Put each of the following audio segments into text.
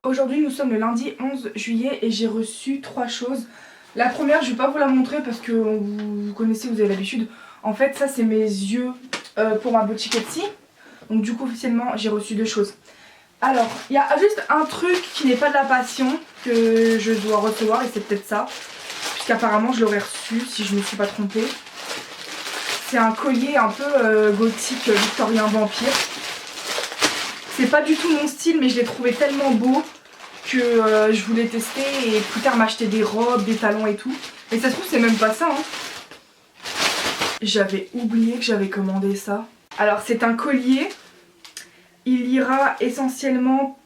Aujourd'hui nous sommes le lundi 11 juillet et j'ai reçu 3 choses. La première, je vais pas vous la montrer parce que vous connaissez, vous avez l'habitude. En fait ça c'est mes yeux pour ma boutique Etsy. Donc du coup officiellement j'ai reçu 2 choses. Alors il y a juste un truc qui n'est pas de la passion que je dois recevoir et c'est peut-être ça. Puisqu'apparemment je l'aurais reçu si je ne me suis pas trompée. C'est un collier un peu gothique victorien vampire. C'est pas du tout mon style mais je l'ai trouvé tellement beau que je voulais tester et plus tard m'acheter des robes, des talons et tout. Et ça se trouve c'est même pas ça hein. J'avais oublié que j'avais commandé ça. Alors c'est un collier. Il ira essentiellement...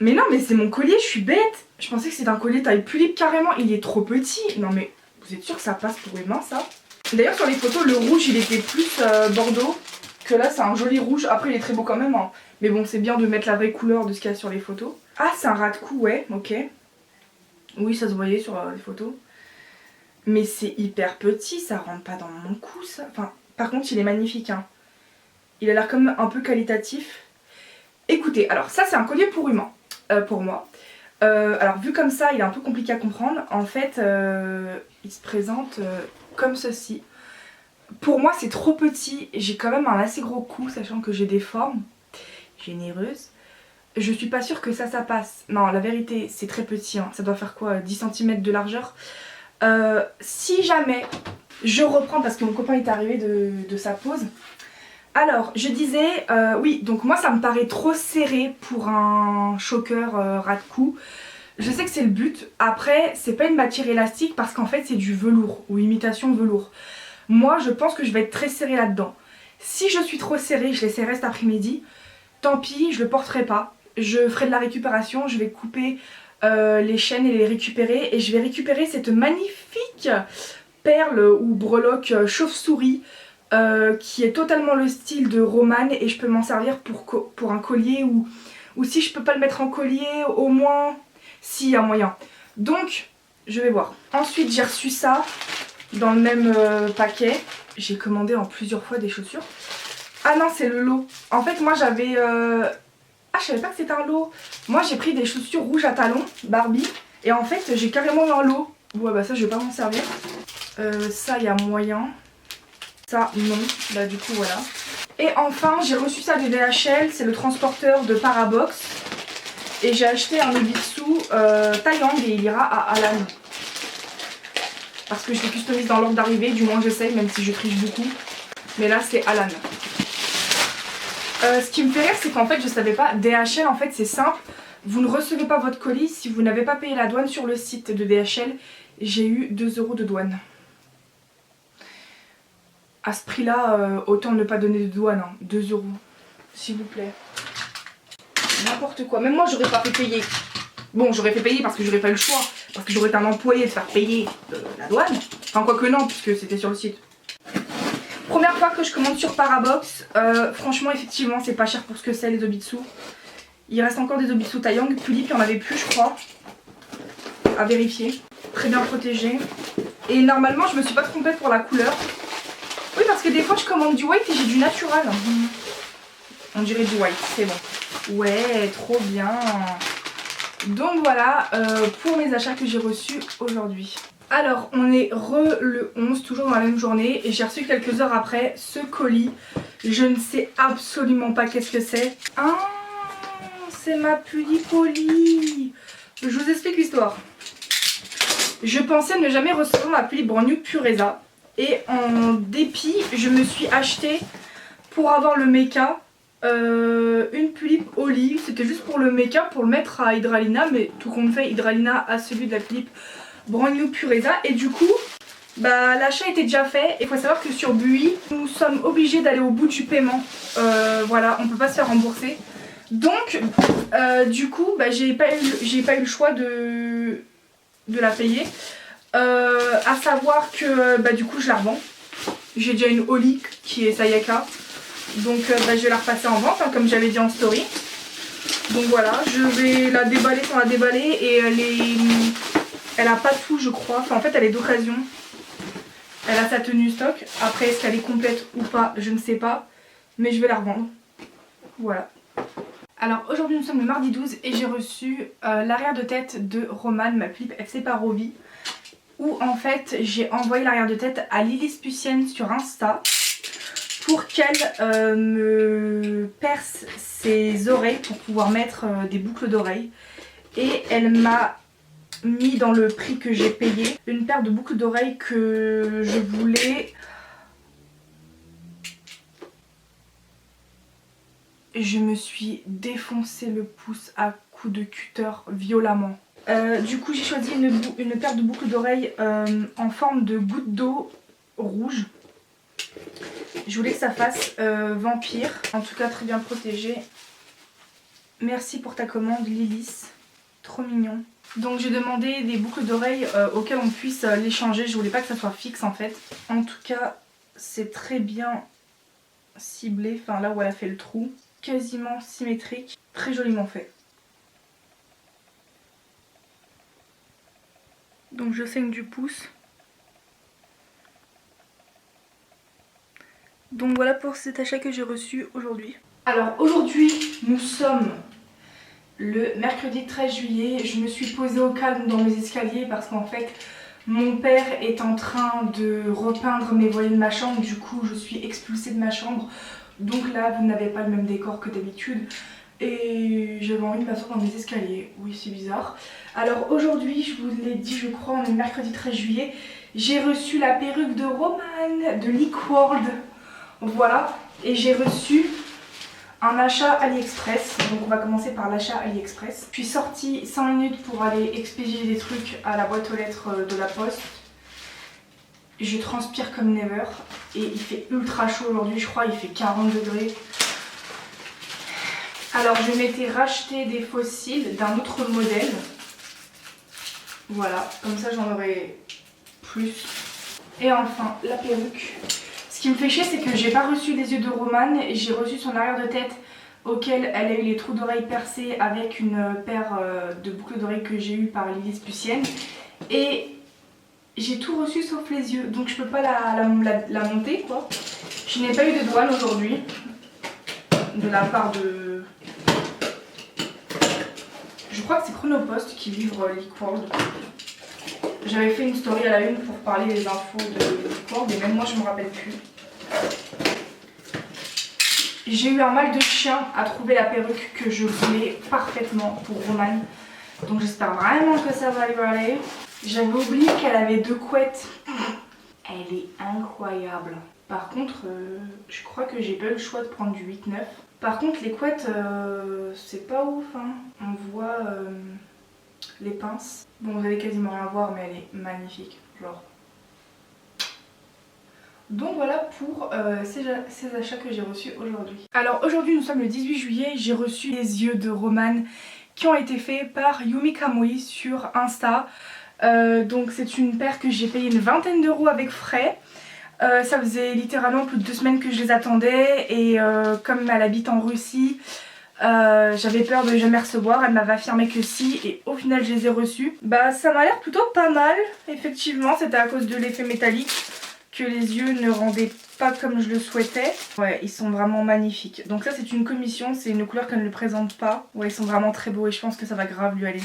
Mais non mais c'est mon collier, je suis bête. Je pensais que c'était un collier taille pulipe carrément. Il est trop petit. Non mais vous êtes sûr que ça passe pour les mains ça? D'ailleurs sur les photos le rouge il était plus bordeaux. Que là c'est un joli rouge. Après il est très beau quand même hein. Mais bon c'est bien de mettre la vraie couleur de ce qu'il y a sur les photos. Ah c'est un ras de cou ouais ok. Oui ça se voyait sur les photos. Mais c'est hyper petit, ça rentre pas dans mon cou ça. Enfin par contre il est magnifique hein. Il a l'air comme un peu qualitatif. Écoutez, alors ça c'est un collier pour humain, pour moi. Alors vu comme ça, il est un peu compliqué à comprendre. En fait, il se présente comme ceci. Pour moi c'est trop petit, j'ai quand même un assez gros cou, sachant que j'ai des formes généreuses. Je suis pas sûre que ça passe. Non, la vérité c'est très petit, hein. Ça doit faire quoi, 10 cm de largeur. Si jamais je reprends parce que mon copain est arrivé de sa pause. Alors, je disais, oui, donc moi ça me paraît trop serré pour un choker ras de cou. Je sais que c'est le but. Après, c'est pas une matière élastique parce qu'en fait c'est du velours ou imitation velours. Moi, je pense que je vais être très serrée là-dedans. Si je suis trop serrée, je l'essaierai cet après-midi. Tant pis, je le porterai pas. Je ferai de la récupération, je vais couper les chaînes et les récupérer. Et je vais récupérer cette magnifique perle ou breloque chauve-souris. Qui est totalement le style de Romane et je peux m'en servir pour un collier ou si je peux pas le mettre en collier au moins s'il y a moyen. Donc je vais voir. Ensuite j'ai reçu ça dans le même paquet. J'ai commandé en plusieurs fois des chaussures. Ah non c'est le lot. En fait moi j'avais... Ah je savais pas que c'était un lot. Moi j'ai pris des chaussures rouges à talons Barbie et en fait j'ai carrément eu un lot. Ouais bah ça je vais pas m'en servir. Ça il y a moyen. Ça non, bah du coup voilà. Et enfin j'ai reçu ça de DHL, c'est le transporteur de Parabox. Et j'ai acheté un Obitsu Taeyang et il ira à Alan. Parce que je l'ai customise dans l'ordre d'arrivée, du moins j'essaye même si je triche beaucoup. Mais là c'est Alan. Ce qui me fait rire c'est qu'en fait je savais pas, DHL en fait c'est simple. Vous ne recevez pas votre colis si vous n'avez pas payé la douane sur le site de DHL. J'ai eu 2 € de douane. À ce prix là, autant ne pas donner de douane, hein. 2 € s'il vous plaît. N'importe quoi, même moi j'aurais pas fait payer. Bon j'aurais fait payer parce que j'aurais pas eu le choix. Parce que j'aurais été un employé de faire payer la douane. Enfin quoique non puisque c'était sur le site. Première fois que je commande sur Parabox. Franchement effectivement c'est pas cher pour ce que c'est les Obitsu. Il reste encore des Obitsu Taeyang. Pulipe il y en avait plus je crois. À vérifier. Très bien protégé. Et normalement je me suis pas trompée pour la couleur. Oui parce que des fois je commande du white et j'ai du natural. On dirait du white, c'est bon. Ouais, trop bien. Donc voilà pour mes achats que j'ai reçus aujourd'hui. Alors on est le 11, toujours dans la même journée. Et j'ai reçu quelques heures après ce colis. Je ne sais absolument pas qu'est-ce que c'est. Ah, c'est ma Pulipoli. Je vous explique l'histoire. Je pensais ne jamais recevoir ma Pulipe Brand New Pureza. Et en dépit, je me suis acheté pour avoir le méca une Pulipe Olive. C'était juste pour le méca, pour le mettre à Hydralina. Mais tout compte fait, Hydralina a celui de la Pulipe Brand New Pureza. Et du coup, bah, l'achat était déjà fait. Et il faut savoir que sur Bui, nous sommes obligés d'aller au bout du paiement. Voilà, on ne peut pas se faire rembourser. Donc, du coup, bah, j'ai pas eu le choix de la payer. À savoir que bah, du coup je la revends. J'ai déjà une Oli qui est Sayaka. Donc bah, je vais la repasser en vente hein, comme j'avais dit en story. Donc voilà, je vais la déballer sans la déballer. Et elle a pas tout je crois. Enfin en fait elle est d'occasion. Elle a sa tenue stock. Après est-ce qu'elle est complète ou pas je ne sais pas. Mais je vais la revendre. Voilà. Alors aujourd'hui nous sommes le mardi 12 et j'ai reçu l'arrière de tête de Romane, ma Philippe FC par Roby, où en fait j'ai envoyé l'arrière de tête à Lily Spucienne sur Insta pour qu'elle me perce ses oreilles pour pouvoir mettre des boucles d'oreilles. Et elle m'a mis dans le prix que j'ai payé une paire de boucles d'oreilles que je voulais. Je me suis défoncé le pouce à coups de cutter violemment. Du coup j'ai choisi une paire de boucles d'oreilles en forme de goutte d'eau rouge. Je voulais que ça fasse vampire, en tout cas très bien protégé. Merci pour ta commande Lilith, trop mignon. Donc j'ai demandé des boucles d'oreilles auxquelles on puisse les changer, je voulais pas que ça soit fixe en fait. En tout cas c'est très bien ciblé, enfin là où elle a fait le trou, quasiment symétrique, très joliment fait. Donc je saigne du pouce. Donc voilà pour cet achat que j'ai reçu aujourd'hui. Alors aujourd'hui nous sommes le mercredi 13 juillet. Je me suis posée au calme dans mes escaliers parce qu'en fait mon père est en train de repeindre mes volets de ma chambre. Du coup je suis expulsée de ma chambre. Donc là vous n'avez pas le même décor que d'habitude. Et j'avais envie de m'asseoir dans mes escaliers. Oui c'est bizarre. Alors aujourd'hui je vous l'ai dit je crois, on est le mercredi 13 juillet. J'ai reçu la perruque de Romane de Leak World. Voilà, et j'ai reçu un achat AliExpress, donc on va commencer par l'achat AliExpress. Je suis sortie 5 minutes pour aller expédier des trucs à la boîte aux lettres de la poste. Je transpire comme never et il fait ultra chaud aujourd'hui, je crois il fait 40 degrés. Alors je m'étais racheté des fossiles d'un autre modèle. Voilà, comme ça j'en aurai plus. Et enfin la perruque. Ce qui me fait chier c'est que j'ai pas reçu les yeux de Romane, j'ai reçu son arrière de tête auquel elle a eu les trous d'oreilles percés avec une paire de boucles d'oreilles que j'ai eu par Lily Spucienne. Et j'ai tout reçu sauf les yeux, donc je peux pas la monter quoi. Je n'ai pas eu de douane aujourd'hui de la part de... Je crois que c'est Chronopost qui livre Leak World. J'avais fait une story à la une pour parler des infos de Leak World et même moi je me rappelle plus. J'ai eu un mal de chien à trouver la perruque que je voulais parfaitement pour Romane. Donc j'espère vraiment que ça va lui aller. J'avais oublié qu'elle avait 2 couettes. Elle est incroyable. Par contre, je crois que j'ai pas eu le choix de prendre du 8-9. Par contre les couettes, c'est pas ouf hein. On voit les pinces. Bon vous allez quasiment rien voir mais elle est magnifique. Genre. Donc voilà pour ces achats que j'ai reçus aujourd'hui. Alors aujourd'hui nous sommes le 18 juillet, j'ai reçu les yeux de Romane qui ont été faits par Yumi Kamui sur Insta. Donc c'est une paire que j'ai payé une vingtaine d'euros avec frais. Ça faisait littéralement plus de 2 semaines que je les attendais et comme elle habite en Russie, j'avais peur de jamais recevoir, elle m'avait affirmé que si et au final je les ai reçus. Bah ça m'a l'air plutôt pas mal, effectivement c'était à cause de l'effet métallique que les yeux ne rendaient pas comme je le souhaitais. Ouais ils sont vraiment magnifiques. Donc ça c'est une commission, c'est une couleur qu'elle ne présente pas. Ouais ils sont vraiment très beaux et je pense que ça va grave lui aller.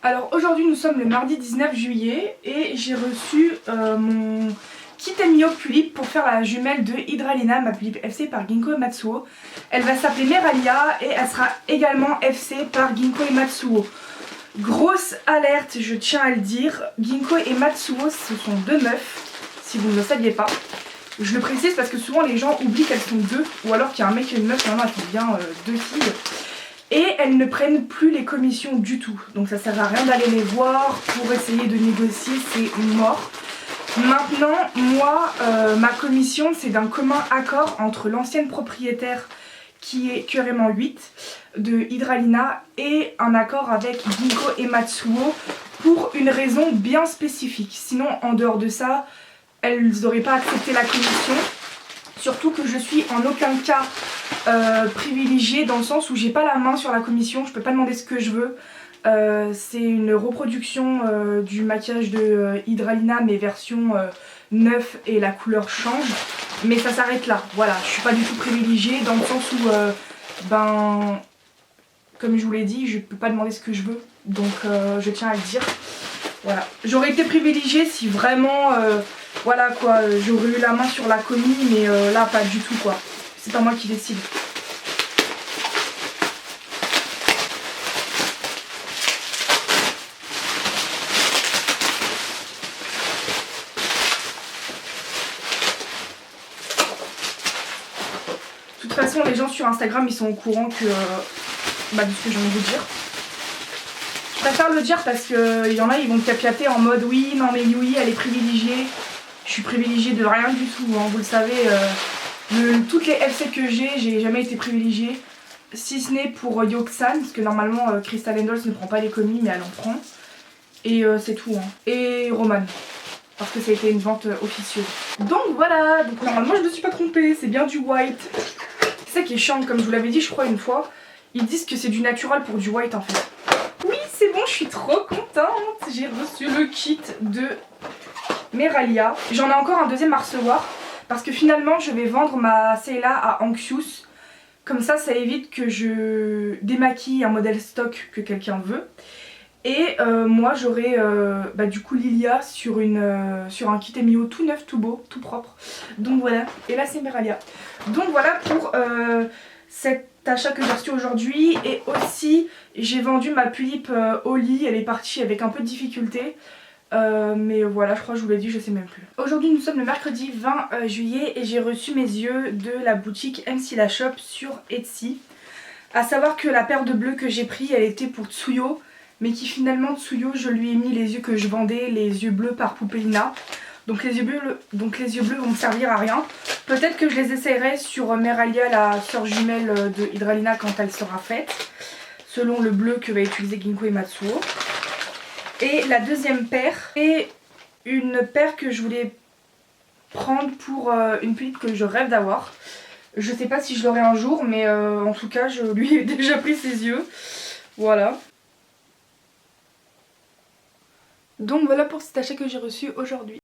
Alors aujourd'hui nous sommes le mardi 19 juillet et j'ai reçu mon kit Mio Pulip pour faire la jumelle de Hydralina, ma Pulip FC par Ginko et Matsuo. Elle va s'appeler Meralia et elle sera également FC par Ginko et Matsuo. Grosse alerte, je tiens à le dire, Ginko et Matsuo ce sont 2 meufs, si vous ne le saviez pas. Je le précise parce que souvent les gens oublient qu'elles sont 2 ou alors qu'il y a un mec et une meuf, normalement elles sont bien 2 filles. Et elles ne prennent plus les commissions du tout. Donc ça sert à rien d'aller les voir pour essayer de négocier, c'est mort. Maintenant, moi, ma commission c'est d'un commun accord entre l'ancienne propriétaire qui est Curement 8 de Hydralina et un accord avec Ginko et Matsuo pour une raison bien spécifique. Sinon, en dehors de ça, elles n'auraient pas accepté la commission. Surtout que je suis en aucun cas privilégiée dans le sens où j'ai pas la main sur la commission, je peux pas demander ce que je veux. C'est une reproduction du maquillage de Hydralina mais version neuf et la couleur change. Mais ça s'arrête là, voilà, je suis pas du tout privilégiée dans le sens où, ben, comme je vous l'ai dit, je peux pas demander ce que je veux, donc je tiens à le dire. Voilà, j'aurais été privilégiée si vraiment, voilà quoi, j'aurais eu la main sur la commis, mais là pas du tout quoi, c'est pas moi qui décide. De toute façon, les gens sur Instagram, ils sont au courant que, de ce que je viens de vous dire. Je préfère le dire parce qu'il y en a, ils vont capiater en mode oui, non mais Yui, elle est privilégiée. Je suis privilégiée de rien du tout, hein, vous le savez. Toutes les FC que j'ai jamais été privilégiée. Si ce n'est pour Yoksan, parce que normalement Crystal Endolls ne prend pas les commis, mais elle en prend. Et c'est tout. Hein. Et Roman. Parce que ça a été une vente officieuse. Donc voilà, donc normalement je ne me suis pas trompée, c'est bien du white. C'est ça qui est chiant, comme je vous l'avais dit je crois une fois. Ils disent que c'est du natural pour du white en fait. Oui c'est bon, je suis trop contente. J'ai reçu le kit de Meralia. J'en ai encore un deuxième à recevoir. Parce que finalement je vais vendre ma Sayla à Anxious. Comme ça évite que je démaquille un modèle stock que quelqu'un veut. Et moi j'aurai du coup Lilia sur un kit Emio tout neuf, tout beau, tout propre. Donc voilà, et là c'est Meralia. Donc voilà pour cet achat que j'ai reçu aujourd'hui. Et aussi j'ai vendu ma Pulippe au lit, elle est partie avec un peu de difficulté. Mais voilà, je crois que je vous l'ai dit, je sais même plus. Aujourd'hui nous sommes le mercredi 20 juillet et j'ai reçu mes yeux de la boutique MC La Shop sur Etsy. A savoir que la paire de bleus que j'ai pris, elle était pour Tsuyo. Mais qui finalement Tsuyo, je lui ai mis les yeux que je vendais, les yeux bleus par Poupéina. Donc les yeux bleus vont me servir à rien. Peut-être que je les essayerai sur Meralia, la sœur jumelle de Hydralina quand elle sera faite. Selon le bleu que va utiliser Ginko et Matsuo. Et la deuxième paire est une paire que je voulais prendre pour une Pulippe que je rêve d'avoir. Je sais pas si je l'aurai un jour, mais en tout cas je lui ai déjà pris ses yeux. Voilà. Donc voilà pour cet achat que j'ai reçu aujourd'hui.